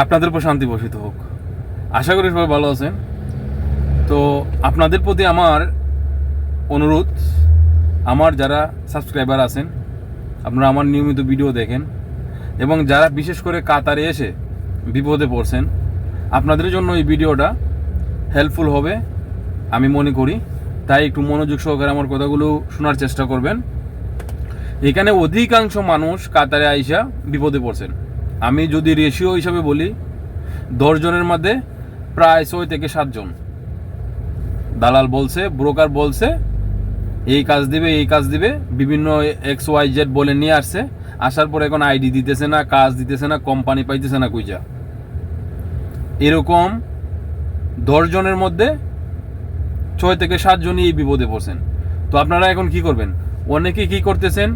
আপনাদের উপর শান্তি বর্ষিত হোক। আশা করি সবাই ভালো আছেন। তো আপনাদের প্রতি আমার অনুরোধ, আমার যারা সাবস্ক্রাইবার আছেন, আপনারা আমার নিয়মিত ভিডিও দেখেন এবং যারা বিশেষ করে কাতারে এসে বিপদে পড়ছেন, আপনাদের জন্য এই ভিডিওটা হেল্পফুল হবে আমি মনে করি। তাই একটু মনোযোগ সহকারে আমার কথাগুলো শোনার চেষ্টা করবেন। এখানে অধিকাংশ মানুষ কাতারে আইসা বিপদে পড়ছেন। আমি যদি রেশিও হিসাবে বলি, 10 জনের মধ্যে প্রায় 6 থেকে 7 জন দালাল বলছে, ব্রোকার বলছে এই কাজ দিবে, বিভিন্ন XYZ বলে নিয়ে আসছে। আসার পরে এখন আইডি দিতেছে না, কাজ দিতেছে না, কোম্পানি পাইতেছে না কুইজা। এরকম 10 জনের মধ্যে 6 থেকে 7 জনই এই বিপদে পড়ছেন। তো আপনারা এখন কি করবেন? অনেকে কি করতেছেন,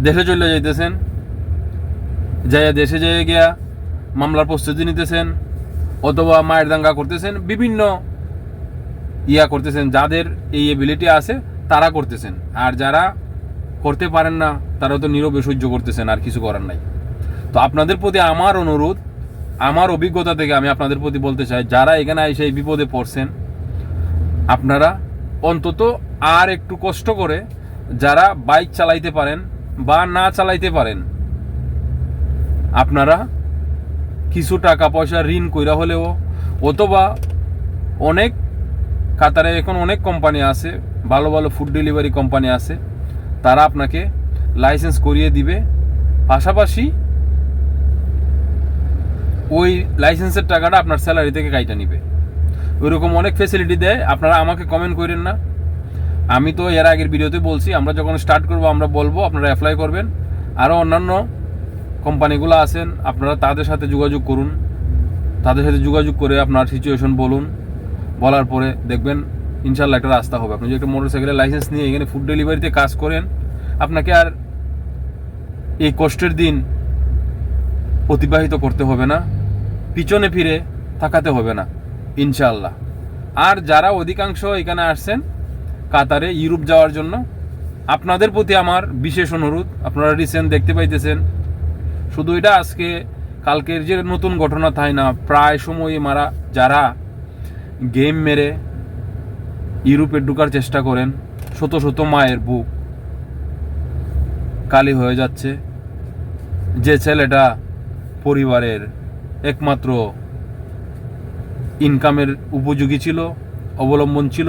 দেশে চলে যাইতেছেন, দেশে যেয়ে গিয়া মামলার প্রস্তুতি নিতেছেন, অথবা মায়ের দাঙ্গা করতেছেন, বিভিন্ন করতেছেন। যাদের এই এবিলিটি আছে তারা করতেছেন, আর যারা করতে পারেন না তারা তো নীরবে সহ্য করতেছেন, আর কিছু করার নাই। তো আপনাদের প্রতি আমার অনুরোধ, আমার অভিজ্ঞতা থেকে আমি আপনাদের প্রতি বলতে চাই, যারা এখানে এসে এই বিপদে পড়ছেন, আপনারা অন্তত আর একটু কষ্ট করে, যারা বাইক চালাইতে পারেন বা না চালাইতে পারেন, আপনারা কিছু টাকা পয়সা ঋণ কইরা হলেও, অথবা অনেক কাতারে এখন অনেক কোম্পানি আছে, ভালো ভালো ফুড ডেলিভারি কোম্পানি আছে, তারা আপনাকে লাইসেন্স করিয়ে দিবে। পাশাপাশি ওই লাইসেন্সের টাকাটা আপনার স্যালারি থেকে কাইটা নিবে। ওইরকম অনেক ফেসিলিটি দেয়। আপনারা আমাকে কমেন্ট করেন না, আমি তো এর আগের ভিডিওতে বলছি, আমরা যখন স্টার্ট করব আমরা বলবো, আপনারা অ্যাপ্লাই করবেন। আরও অন্যান্য কোম্পানিগুলো আছেন, আপনারা তাদের সাথে যোগাযোগ করুন, তাদের সাথে যোগাযোগ করে আপনার সিচুয়েশন বলুন। বলার পরে দেখবেন ইনশাল্লাহ একটা রাস্তা হবে। আপনি যদি একটা মোটরসাইকেলের লাইসেন্স নিয়ে এখানে ফুড ডেলিভারিতে কাজ করেন, আপনাকে আর এই কষ্টের দিন অতিবাহিত করতে হবে না, পিছনে ফিরে তাকাতে হবে না ইনশাল্লাহ। আর যারা অধিকাংশ এখানে আসছেন কাতারে ইউরোপ যাওয়ার জন্য, আপনাদের প্রতি আমার বিশেষ অনুরোধ, আপনারা রিসেন্ট দেখতে পাইতেছেন, শুধু এটা আজকে কালকের যে নতুন ঘটনা তাই না, প্রায় সময়ই যারা গেম মেরে ইউরোপে ঢোকার চেষ্টা করেন, শত শত মায়ের বুক কালি হয়ে যাচ্ছে। যে ছেলেটা পরিবারের একমাত্র ইনকামের উপযোগী ছিল, অবলম্বন ছিল,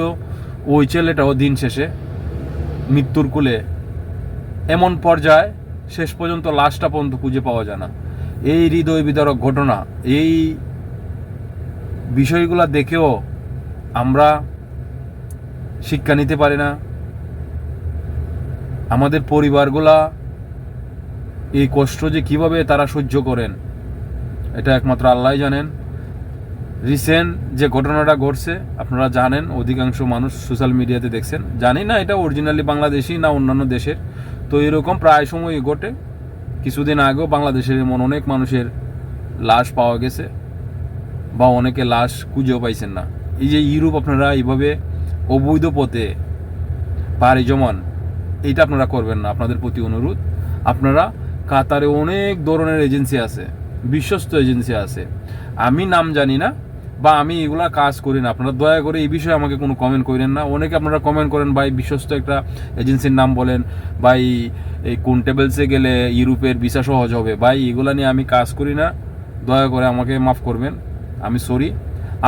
ওই ছেলেটাও দিন শেষে মৃত্যুর কোলে। এমন পর্যায়ে শেষ পর্যন্ত লাশটা পর্যন্ত খুঁজে পাওয়া যায় না। এই হৃদয় বিদারক ঘটনা, এই বিষয়গুলো দেখেও আমরা শিক্ষা নিতে পারি না। আমাদের পরিবারগুলা এই কষ্ট যে কিভাবে তারা সহ্য করেন, এটা একমাত্র আল্লাহই জানেন। রিসেন্ট যে ঘটনাটা ঘটছে আপনারা জানেন, অধিকাংশ মানুষ সোশ্যাল মিডিয়াতে দেখছেন। জানি না এটা অরিজিনালি বাংলাদেশি না অন্যান্য দেশের। তো এরকম প্রায় সময়ই ঘটে। কিছুদিন আগেও বাংলাদেশের এমন অনেক মানুষের লাশ পাওয়া গেছে, বা অনেকে লাশ খুঁজেও পাইছেন না। এই যে ইউরোপ আপনারা এইভাবে অবৈধ পথে পাড়ি জমান, এইটা আপনারা করবেন না। আপনাদের প্রতি অনুরোধ, আপনারা কাতারে অনেক ধরনের এজেন্সি আছে, বিশ্বস্ত এজেন্সি আছে। আমি নাম জানি না বা আমি এগুলা কাজ করি না, আপনারা দয়া করে এই বিষয়ে আমাকে কোনো কমেন্ট করেন না। অনেকে আপনারা কমেন্ট করেন, ভাই বিশ্বস্ত একটা এজেন্সির নাম বলেন, ভাই এই কোন টেবলসে গেলে ইউরোপের ভিসা সহজ হবে। ভাই এগুলা নিয়ে আমি কাজ করি না, দয়া করে আমাকে মাফ করবেন, আমি সরি।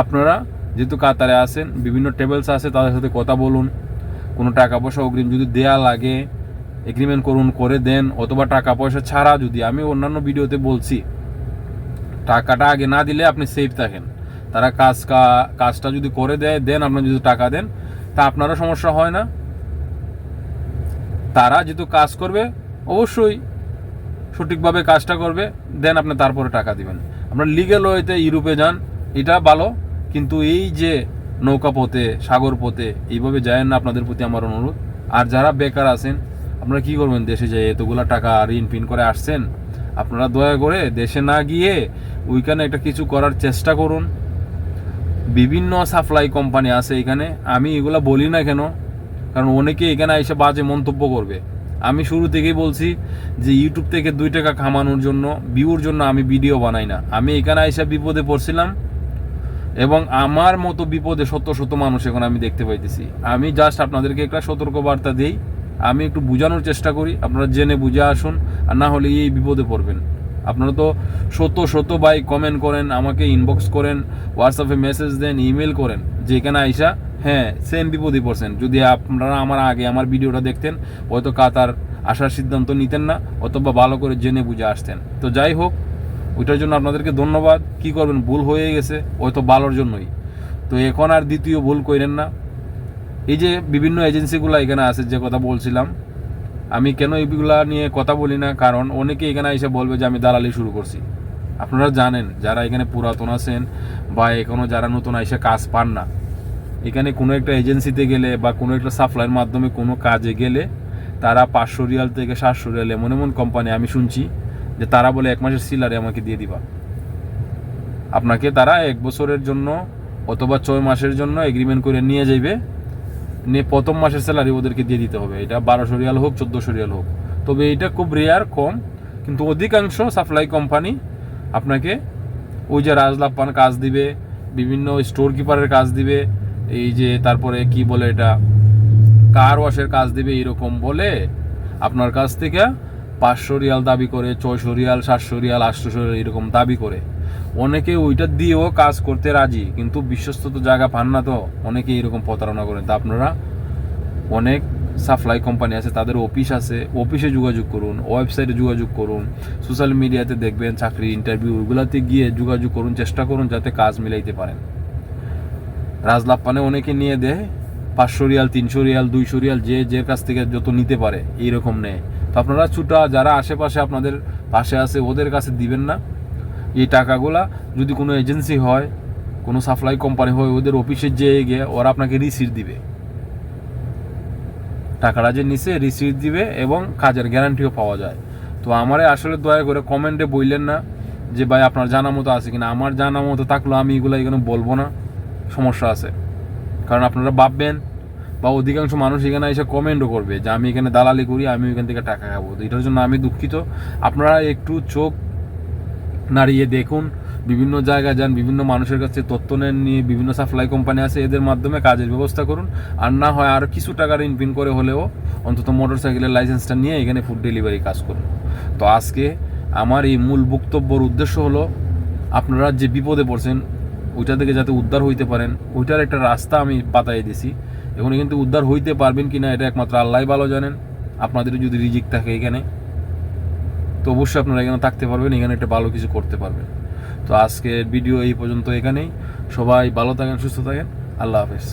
আপনারা যেহেতু কাতারে আছেন, বিভিন্ন টেবলস আছে, তাদের সাথে কথা বলুন। কোনো টাকা পয়সা অগ্রিম যদি দেয়া লাগে এগ্রিমেন্ট করুন, করে দেন। অথবা টাকা পয়সা ছাড়া যদি, আমি অন্যান্য ভিডিওতে বলছি, টাকাটা আগে না দিলে আপনি সেফ থাকেন। তারা কাজটা যদি করে দেন, আপনার যদি টাকা দেন, তা আপনারও সমস্যা হয় না। তারা যেহেতু কাজ করবে, অবশ্যই সঠিকভাবে কাজটা করবে, দেন আপনি তারপরে টাকা দিবেন। আপনার লিগ্যাল ওয়েতে ইউরোপে যান, এটা ভালো। কিন্তু এই যে নৌকা পথে, সাগর পথে এইভাবে যায় না, আপনাদের প্রতি আমার অনুরোধ। আর যারা বেকার আছেন, আপনারা কি করবেন? দেশে যেয়ে এতগুলা টাকা ঋণ পিন করে আসছেন, আপনারা দয়া করে দেশে না গিয়ে ওইখানে একটা কিছু করার চেষ্টা করুন। বিভিন্ন সাপ্লাই কোম্পানি আছে এখানে, আমি এগুলা বলি না কেন, কারণ অনেকে এখানে এসে বাজে মন্তব্য করবে। আমি শুরু থেকেই বলছি যে ইউটিউব থেকে 2 টাকা কামানোর জন্য, ভিউর জন্য আমি ভিডিও বানাই না। আমি এখানে এসে বিপদে পড়ছিলাম এবং আমার মতো বিপদে শত শত মানুষ এখন আমি দেখতে পাইতেছি। আমি জাস্ট আপনাদেরকে একটা সতর্কবার্তা দিই, আমি একটু বোঝানোর চেষ্টা করি, আপনারা জেনে বুঝে আসুন, আর না হলে এই বিপদে পড়বেন। আপনারা তো শত ভাই কমেন্ট করেন, আমাকে ইনবক্স করেন, হোয়াটসঅ্যাপে মেসেজ দেন, ইমেল করেন যে এখানে আইসা হ্যাঁ সেম বিপদে পড়ছেন। যদি আপনারা আমার ভিডিওটা দেখতেন, হয়তো কাতার আসার সিদ্ধান্ত নিতেন না, অথবা ভালো করে জেনে বুঝে আসতেন। তো যাই হোক, ওইটার জন্য আপনাদেরকে ধন্যবাদ। কি করবেন, ভুল হয়ে গেছে, হয়তো ভালোর জন্যই। তো এখন আর দ্বিতীয় ভুল করেন না। এই যে বিভিন্ন এজেন্সিগুলো এখানে আছে, যে কথা বলছিলাম, আমি কেন এইগুলা নিয়ে কথা বলি না, কারণ অনেকে এখানে এসে বলবে যে আমি দালালি শুরু করছি। আপনারা জানেন, যারা এখানে পুরাতন আছেন বা এখনও যারা নতুন এসে কাজ পান না, এখানে কোনো একটা এজেন্সিতে গেলে বা কোনো একটা সাপ্লাইয়ের মাধ্যমে কোনো কাজে গেলে তারা 500 রিয়াল থেকে 700 রিয়াল, এমন কোম্পানি আমি শুনছি যে তারা বলে 1 মাসের স্যালারি আমাকে দিয়ে দিবা। আপনাকে তারা 1 বছরের জন্য অথবা 6 মাসের জন্য এগ্রিমেন্ট করে নিয়ে যাইবে, নিয়ে প্রথম মাসের স্যালারি ওদেরকে দিয়ে দিতে হবে। এটা 1200 রিয়াল হোক, 1400 রিয়াল হোক। তবে এটা খুব রেয়ার, কম, কিন্তু অধিকাংশ সাপ্লাই কোম্পানি আপনাকে ওই যে রাজলাপ্পান কাজ দিবে, বিভিন্ন স্টোর কিপারের কাজ দিবে, এই যে তারপরে কি বলে এটা কার ওয়াশের কাজ দিবে, এরকম বলে আপনার কাছ থেকে 500 রিয়াল দাবি করে, 600 রিয়াল, 700 রিয়াল, 800 রিয়াল এরকম দাবি করে। অনেকে ওইটা দিয়েও কাজ করতে রাজি, কিন্তু বিশ্বস্ত তো জায়গা পান না, তো অনেকে এরকম প্রতারণা করেন। তা আপনারা অনেক সাপ্লাই কোম্পানি আছে, তাদের অফিস আছে, অফিসে যোগাযোগ করুন, ওয়েবসাইটে যোগাযোগ করুন, সোশ্যাল মিডিয়াতে দেখবেন চাকরি ইন্টারভিউ, ওইগুলাতে গিয়ে যোগাযোগ করুন, চেষ্টা করুন যাতে কাজ মিলাইতে পারেন। রাজলাপ্পানে অনেকে নিয়ে দেয় 500 রিয়াল, 300 রিয়াল, 200 রিয়াল, যে কাছ থেকে যত নিতে পারে এইরকম নেয়। তো আপনারা ছুটা যারা আশেপাশে আপনাদের পাশে আছে ওদের কাছে দিবেন না এই টাকাগুলা। যদি কোনো এজেন্সি হয়, কোনো সাপ্লাই কোম্পানি হয়, ওদের অফিসে যেয়ে গিয়ে ওরা আপনাকে রিসিট দিবে, টাকাটা যে নিচে রিসিট দিবে এবং কাজের গ্যারান্টিও পাওয়া যায়। তো আমারে আসলে দয়া করে কমেন্টে বললেন না যে ভাই আপনার জানা মতো আছে কিনা। আমার জানা মতো থাকলেও আমি এগুলো এখানে বলবো না, সমস্যা আছে। কারণ আপনারা ভাববেন বা অধিকাংশ মানুষ এখানে এসে কমেন্টও করবে যে আমি এখানে দালালি করি, আমি এখান থেকে টাকা খাবো। তো এটার জন্য আমি দুঃখিত। আপনারা একটু চোখ নাড়িয়ে দেখুন, বিভিন্ন জায়গায় যান, বিভিন্ন মানুষের কাছে তথ্য নেন, নিয়ে বিভিন্ন সাপ্লাই কোম্পানি আছে এদের মাধ্যমে কাজের ব্যবস্থা করুন। আর না হয় আর কিছু টাকার ইনপিন করে হলেও অন্তত মোটরসাইকেলের লাইসেন্সটা নিয়ে এখানে ফুড ডেলিভারি কাজ করুন। তো আজকে আমার এই মূল বক্তব্যর উদ্দেশ্য হলো, আপনারা যে বিপদে পড়ছেন ওইটা থেকে যাতে উদ্ধার হইতে পারেন, ওইটার একটা রাস্তা আমি বাতাই দিছি। এখন কিন্তু উদ্ধার হইতে পারবেন কিনা এটা একমাত্র আল্লাহই ভালো জানেন। আপনাদের যদি রিজিক থাকে এখানে, তো অবশ্যই আপনারা এখানে থাকতে পারবেন, এখানে একটা ভালো কিছু করতে পারবেন। তো আজকের ভিডিও এই পর্যন্ত এখানেই। সবাই ভালো থাকেন, সুস্থ থাকেন, আল্লাহ হাফেজ।